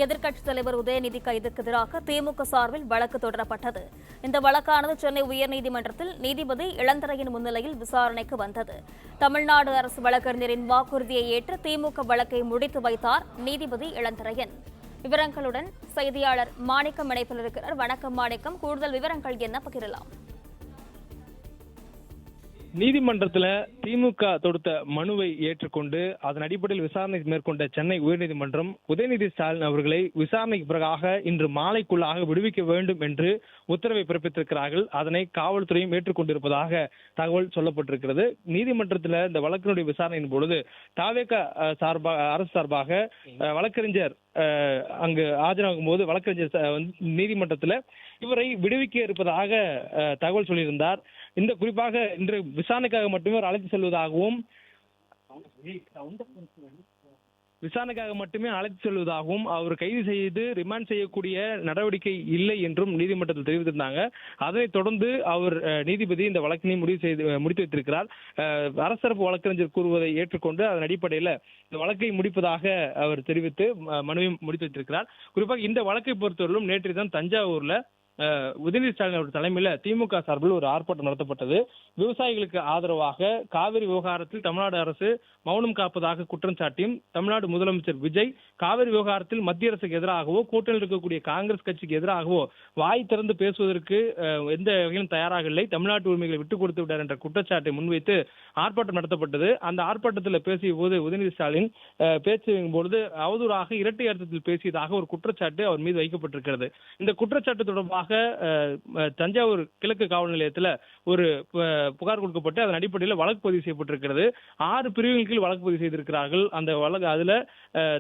எதிர்க்கட்சித் தலைவர் உதயநிதி கைதுக்கு எதிராக திமுக சார்பில் வழக்கு தொடரப்பட்டது. இந்த வழக்கானது சென்னை உயர்நீதிமன்றத்தில் நீதிபதி இளந்தரையன் முன்னிலையில் விசாரணைக்கு வந்தது. தமிழ்நாடு அரசு வழக்கறிஞரின் வாக்குறுதியை ஏற்று திமுக வழக்கை முடித்து வைத்தார் நீதிபதி இளந்தரையன். விவரங்களுடன் செய்தியாளர் மாணிக்கம் இணைப்பில் இருக்கிறார். வணக்கம் மாணிக்கம், கூடுதல் விவரங்கள் என்ன பகிரலாம்? நீதிமன்றத்தில் திமுக தொடுத்த மனுவை ஏற்றுக்கொண்டு அதன் அடிப்படையில் விசாரணை மேற்கொண்ட சென்னை உயர்நீதிமன்றம் உதயநிதி ஸ்டாலின் அவர்களை விசாரணைக்கு பிறகாக இன்று மாலைக்குள்ளாக விடுவிக்க வேண்டும் என்று உத்தரவை பிறப்பித்திருக்கிறார்கள். அதனை காவல்துறையும் ஏற்றுக்கொண்டிருப்பதாக தகவல் சொல்லப்பட்டிருக்கிறது. நீதிமன்றத்தில் இந்த வழக்கினுடைய விசாரணையின் பொழுது தாவேக அரசு சார்பாக வழக்கறிஞர் அங்கு ஆஜராகும் போது வழக்கறிஞர் நீதிமன்றத்தில் இவரை விடுவிக்க இருப்பதாக தகவல் சொல்லியிருந்தார். இந்த குறிப்பாக இன்று விசாரணைக்காக மட்டுமே அழைத்து செல்வதாகவும் அவர் கைது செய்து ரிமாண்ட் செய்யக்கூடிய நடவடிக்கை இல்லை என்றும் நீதிமன்றத்தில் தெரிவித்திருந்தாங்க. அதனைத் தொடர்ந்து அவர் நீதிபதி இந்த வழக்கினை முடித்து வைத்திருக்கிறார். அரசரப்பு வழக்கறிஞர் கூறுவதை ஏற்றுக்கொண்டு அதன் அடிப்படையில் இந்த வழக்கை முடிப்பதாக அவர் தெரிவித்து மனுவையும் முடித்து வைத்திருக்கிறார். குறிப்பாக இந்த வழக்கை பொறுத்தவரையிலும் நேற்று தான் தஞ்சாவூர்ல உதயநிதி ஸ்டாலின் அவர்கள் தலைமையில் திமுக சார்பில் ஒரு ஆர்ப்பாட்டம் நடத்தப்பட்டது. விவசாயிகளுக்கு ஆதரவாக காவிரி விவகாரத்தில் தமிழ்நாடு அரசு மௌனம் காப்பதாக குற்றம் சாட்டியும் தமிழ்நாடு முதலமைச்சர் விஜய் காவிரி விவகாரத்தில் மத்திய அரசுக்கு எதிராகவோ கூட்டணியில் இருக்கக்கூடிய காங்கிரஸ் கட்சிக்கு எதிராகவோ வாய் திறந்து பேசுவதற்கு எந்த வகையிலும் தயாராக இல்லை, தமிழ்நாட்டு உரிமைகளை விட்டுக் கொடுத்து விட்டார் என்ற குற்றச்சாட்டை முன்வைத்து ஆர்ப்பாட்டம் நடத்தப்பட்டது. அந்த ஆர்ப்பாட்டத்தில் பேசிய போது உதயநிதி ஸ்டாலின் பேசும் பொழுது அவதூறாக இரட்டை அர்த்தத்தில் பேசியதாக ஒரு குற்றச்சாட்டு அவர் மீது வைக்கப்பட்டிருக்கிறது. இந்த குற்றச்சாட்டு தொடர்பாக தஞ்சாவூர் கிழக்கு காவல் நிலையத்தில் ஒரு புகார் கொடுக்கப்பட்டு அதன் அடிப்படையில் வழக்கு பதிவு செய்யப்பட்டிருக்கிறது. 6 பிரிவுகளின் கீழ் வழக்கு பதிவு செய்திருக்கிறார்கள். அந்த வழக்கு அதுல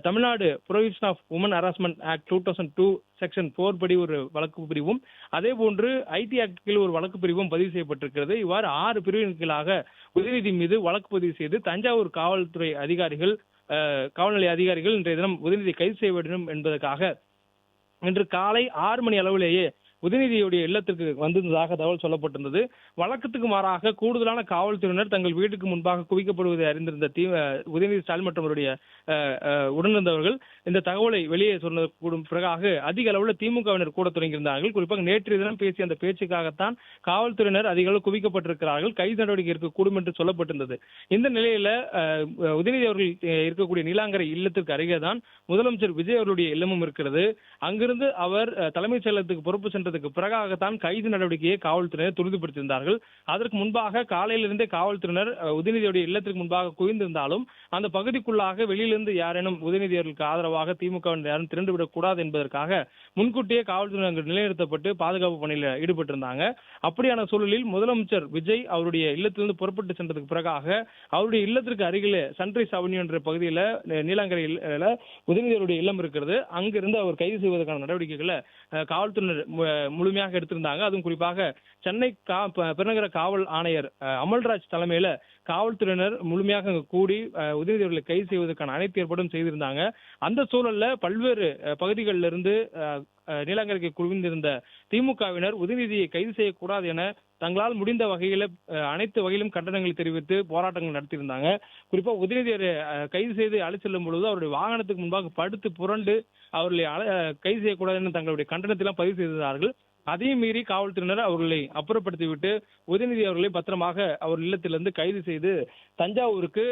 Tamil Nadu prohibition of women harassment act 2002 section 4 படி ஒரு வழக்கு பிரிவும், அதே போன்று ஐடி ஆக்ட் கீழ் ஒரு வழக்கு பிரிவும் பதிவு செய்யப்பட்டிருக்கிறது. இவ்வாறு 6 பிரிவின் கீழாக உதயநிதி மீது வழக்கு பதிவு செய்து தஞ்சாவூர் காவல்துறை அதிகாரிகள் காவல்நிலைய அதிகாரிகள் இன்றைய தினம் உதயநிதி கைது செய்ய வேண்டும் என்பதற்காக இன்று காலை 6 மணி அளவிலேயே உதயநிதியுடைய இல்லத்திற்கு வந்திருந்ததாக தகவல் சொல்லப்பட்டிருந்தது. வழக்கத்துக்கு மாறாக கூடுதலான காவல்துறையினர் தங்கள் வீட்டுக்கு முன்பாக குவிக்கப்படுவதை அறிந்திருந்த உதயநிதி ஸ்டாலின் மற்றும் அவருடைய உடனிருந்தவர்கள் இந்த தகவலை வெளியே சொன்னதற்கு பிறகாக அதிக அளவில் திமுகவினர் கூட தொடங்கியிருந்தார்கள். குறிப்பாக நேற்றைய தினம் பேசிய அந்த பேச்சுக்காகத்தான் காவல்துறையினர் அதிக அளவு குவிக்கப்பட்டிருக்கிறார்கள், கைது நடவடிக்கை இருக்கக்கூடும் என்று சொல்லப்பட்டிருந்தது. இந்த நிலையில உதயநிதி அவர்கள் இருக்கக்கூடிய நீலாங்கரை இல்லத்திற்கு அருகே தான் முதலமைச்சர் விஜய் அவர்களுடைய இல்லமும் இருக்கிறது. அங்கிருந்து அவர் தலைமைச் செயலகத்துக்கு பொறுப்பு சென்றதுக்கு பிறகாகத்தான் கைது நடவடிக்கையை காவல்துறையினர் துரிதப்படுத்தியிருந்தார்கள். அதற்கு முன்பாக காலையிலிருந்தே காவல்துறையினர் உதயநிதியுடைய இல்லத்திற்கு முன்பாக குவிந்திருந்தாலும் அந்த பகுதிக்குள்ளாக வெளியிலிருந்து யாரேனும் உதயநிதி அவர்களுக்கு ஆதரவாக திமுக யாரும் திரண்டுவிடக் கூடாது என்பதற்காக முன்கூட்டியே காவல்துறையினர் நிலைநிறுத்தப்பட்டு பாதுகாப்பு பணியில் ஈடுபட்டிருந்தாங்க. அப்படியான சூழலில் முதலமைச்சர் விஜய் அவருடைய இல்லத்திலிருந்து புறப்பட்டு சென்றதுக்கு பிறகாக அவருடைய இல்லத்திற்கு அருகிலே சன்ரைஸ் அவென்யூ என்ற பகுதியில் நீலாங்கரையில் உதயநிதியுடைய இல்லம் இருக்கிறது. அங்கிருந்து அவர் கைது செய்வதற்கான நடவடிக்கைகளை காவல்துறையினர் முழுமையாக எடுத்திருந்தாங்க. அதுவும் குறிப்பாக சென்னை பெருநகர காவல் ஆணையர் அமல்ராஜ் தலைமையில காவல்துறையினர் முழுமையாக கூடி உதயநிதி அவர்களை கைது செய்வதற்கான அனைத்து ஏற்பாடும் செய்திருந்தாங்க. அந்த சூழல்ல பல்வேறு பகுதிகளில் இருந்து நீலாங்கரைக்கு குவிந்திருந்த திமுகவினர் உதயநிதியை கைது செய்யக்கூடாது என தங்களால் முடிந்த வகையில அனைத்து வகையிலும் கண்டனங்களை தெரிவித்து போராட்டங்கள் நடத்தியிருந்தாங்க. குறிப்பா உதயநிதியை கைது செய்து அழைத்து செல்லும் பொழுது அவருடைய வாகனத்துக்கு முன்பாக படுத்து புரண்டு அவர்களை கைது செய்யக்கூடாது என தங்களுடைய கண்டனத்தெல்லாம் பதிவு செய்திருந்தார்கள். அதையும் மீறி காவல்துறையினர் அவர்களை அப்புறப்படுத்திவிட்டு உதயநிதி அவர்களை பத்திரமாக அவர் இல்லத்திலிருந்து கைது செய்து தஞ்சாவூருக்கு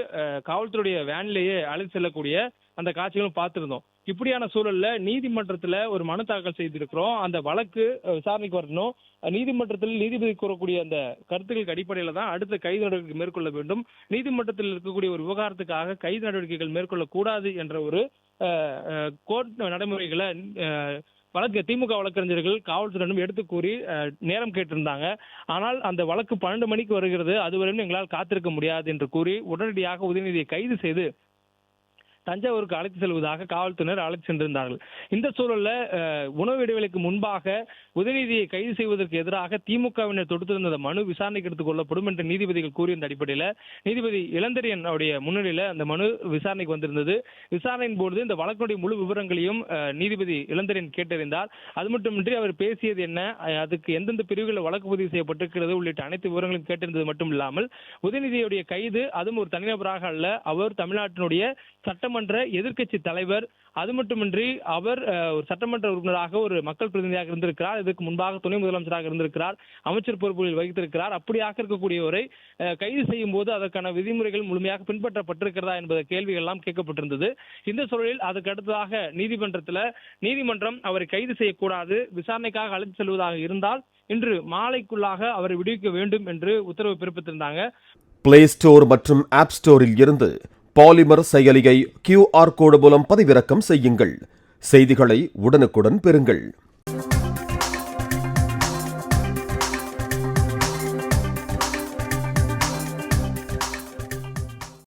காவல்துறையுடைய வேனிலேயே அழைத்து செல்லக்கூடிய அந்த காட்சிகளும் பார்த்திருந்தோம். இப்படியான சூழல்ல நீதிமன்றத்துல ஒரு மனு தாக்கல் செய்திருக்கிறோம். அந்த வழக்கு விசாரணைக்கு வரணும். நீதிமன்றத்தில் நீதிபதி கூறக்கூடிய அந்த கருத்துக்களுக்கு அடிப்படையில தான் அடுத்த கைது நடவடிக்கை மேற்கொள்ள வேண்டும். நீதிமன்றத்தில் இருக்கக்கூடிய ஒரு விவகாரத்துக்காக கைது நடவடிக்கைகள் மேற்கொள்ளக்கூடாது என்ற ஒரு கோர்ட் நடைமுறைகளை வழக்கு திமுக வழக்கறிஞர்கள் காவல்துறையிடம் எடுத்து கூறி நேரம் கேட்டிருந்தாங்க. ஆனால் அந்த வழக்கு 12 மணிக்கு வருகிறது, அதுவரையும் எங்களால் காத்திருக்க முடியாது என்று கூறி உடனடியாக உதயநிதியை கைது செய்து தஞ்சாவூருக்கு அழைத்து செல்வதாக காவல்துறையினர் அழைத்து சென்றிருந்தார்கள். இந்த சூழல்ல உணவு இடைவெளிக்கு முன்பாக உதயநிதியை கைது செய்வதற்கு எதிராக திமுகவினர் தொடுத்திருந்த மனு விசாரணைக்கு எடுத்துக் கொள்ளப்படும் என்று நீதிபதிகள் கூறிய அடிப்படையில் நீதிபதி இளந்தரையன் முன்னிலையில் அந்த மனு விசாரணைக்கு வந்திருந்தது. விசாரணையின் போது இந்த வழக்குடைய முழு விவரங்களையும் நீதிபதி இளந்தரையன் கேட்டறிந்தார். அது மட்டுமின்றி அவர் பேசியது என்ன, அதுக்கு எந்தெந்த பிரிவுகளில் வழக்கு பதிவு செய்யப்பட்டிருக்கிறது உள்ளிட்ட அனைத்து விவரங்களையும் கேட்டிருந்தது மட்டும் இல்லாமல் உதயநிதியுடைய கைது அதுவும் ஒரு தனிநபராக அல்ல, அவர் தமிழ்நாட்டினுடைய சட்டமன்ற சட்டமன்ற எதிர்க்கட்சி தலைவர். அது மட்டுமின்றி அவர் ஒரு சட்டமன்ற உறுப்பினராக, ஒரு மக்கள் பிரதிநிதியாக இருந்திருக்கிறார். இதற்கு முன்பாக துணை முதலமைச்சராக இருந்திருக்கிறார், அமைச்சர் பொறுப்புகளில் வகித்திருக்கிறார். அப்படியாக இருக்கக்கூடியவரை கைது செய்யும் போது அதற்கான விதிமுறைகள் முழுமையாக பின்பற்றப்பட்டிருக்கிறதா என்பத கேள்விகள் எல்லாம் கேட்கப்பட்டிருந்தது. இந்த சூழலில் அதுக்கு அடுத்ததாக நீதிமன்றம் அவரை கைது செய்யக்கூடாது, விசாரணைக்காக அழைத்து செல்வதாக இருந்தால் இன்று மாலைக்குள்ளாக அவரை விடுவிக்க வேண்டும் என்று உத்தரவு பிறப்பித்திருந்தாங்க. பிளே ஸ்டோர் மற்றும் ஆப் ஸ்டோரில் இருந்து பாலிமர் செயலியை QR கோடு மூலம் பதிவிறக்கம் செய்யுங்கள். செய்திகளை உடனுக்குடன் பெறுங்கள்.